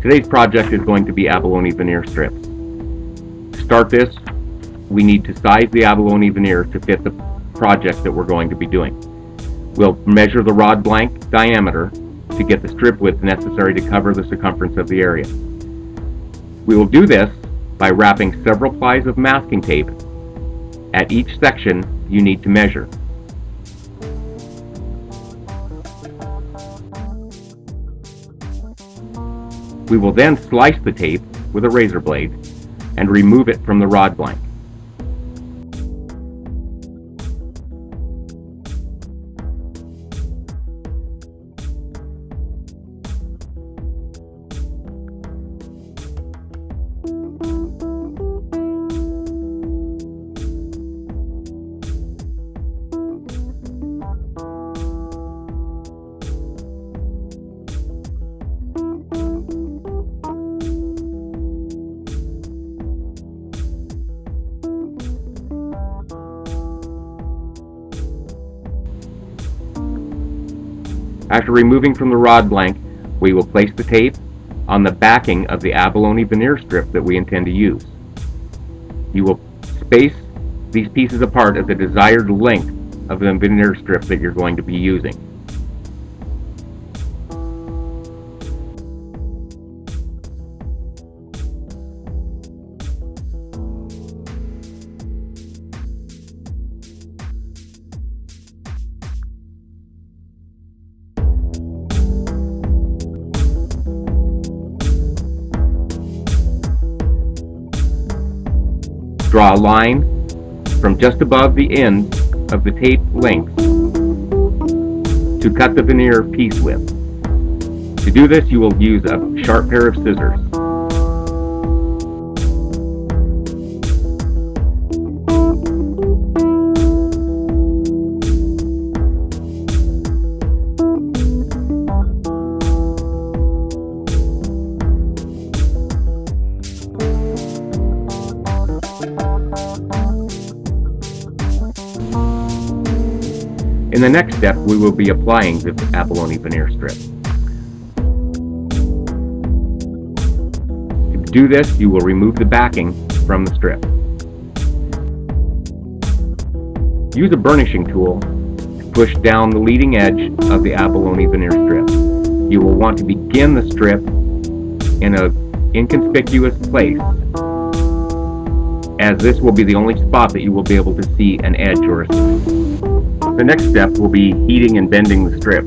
Today's project is going to be abalone veneer strips. To start this, we need to size the abalone veneer to fit the project that we're going to be doing. We'll measure the rod blank diameter to get the strip width necessary to cover the circumference of the area. We will do this by wrapping several plies of masking tape at each section you need to measure. We will then slice the tape with a razor blade and remove it from the rod blank. After removing from the rod blank, we will place the tape on the backing of the abalone veneer strip that we intend to use. You will space these pieces apart at the desired length of the veneer strip that you're going to be using. Draw a line from just above the end of the tape length to cut the veneer piece with. To do this, you will use a sharp pair of scissors. In the next step, we will be applying the abalone veneer strip. To do this, you will remove the backing from the strip. Use a burnishing tool to push down the leading edge of the abalone veneer strip. You will want to begin the strip in an inconspicuous place, as this will be the only spot that you will be able to see an edge or a. The next step will be heating and bending the strip.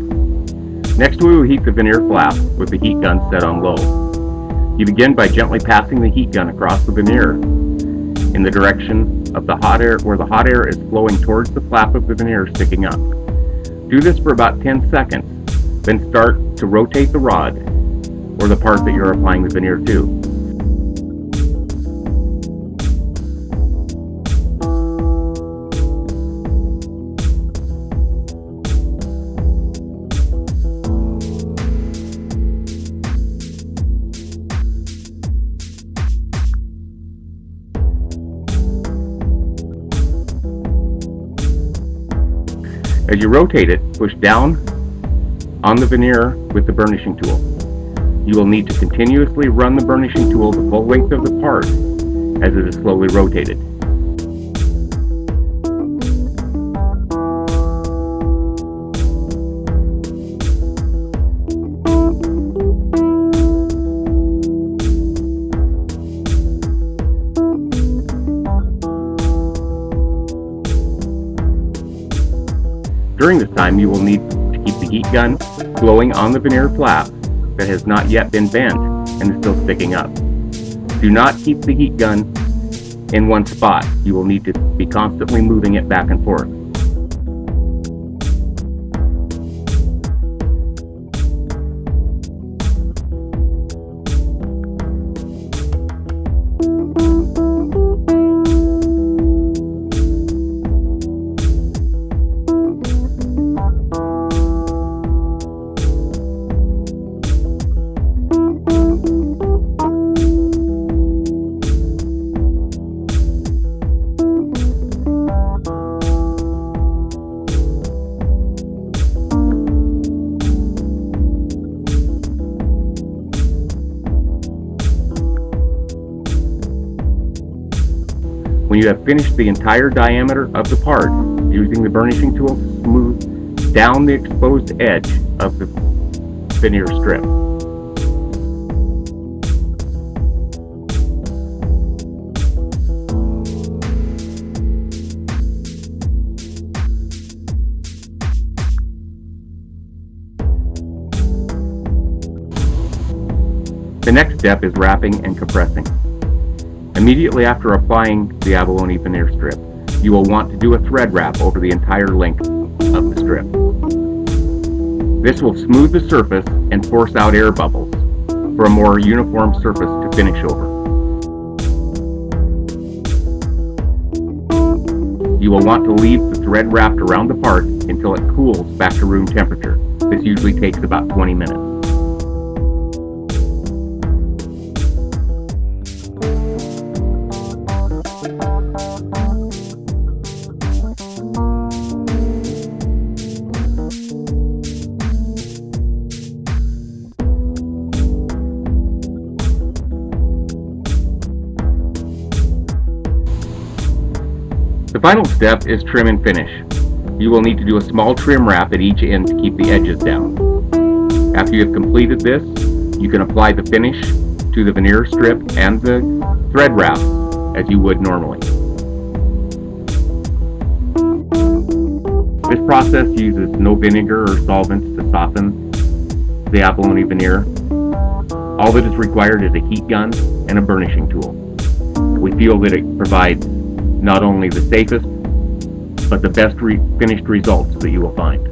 Next, we will heat the veneer flap with the heat gun set on low. You begin by gently passing the heat gun across the veneer in the direction of the hot air, where the hot air is flowing towards the flap of the veneer sticking up. Do this for about 10 seconds, then start to rotate the rod or the part that you're applying the veneer to. As you rotate it, push down on the veneer with the burnishing tool. You will need to continuously run the burnishing tool the full length of the part as it is slowly rotated. During this time, you will need to keep the heat gun blowing on the veneer flap that has not yet been bent and is still sticking up. Do not keep the heat gun in one spot. You will need to be constantly moving it back and forth. When you have finished the entire diameter of the part, using the burnishing tool, smooth down the exposed edge of the veneer strip. The next step is wrapping and compressing. Immediately after applying the abalone veneer strip, you will want to do a thread wrap over the entire length of the strip. This will smooth the surface and force out air bubbles for a more uniform surface to finish over. You will want to leave the thread wrapped around the part until it cools back to room temperature. This usually takes about 20 minutes. The final step is trim and finish. You will need to do a small trim wrap at each end to keep the edges down. After you have completed this, you can apply the finish to the veneer strip and the thread wrap as you would normally. This process uses no vinegar or solvents to soften the abalone veneer. All that is required is a heat gun and a burnishing tool. We feel that it provides not only the safest, but the best finished results that you will find.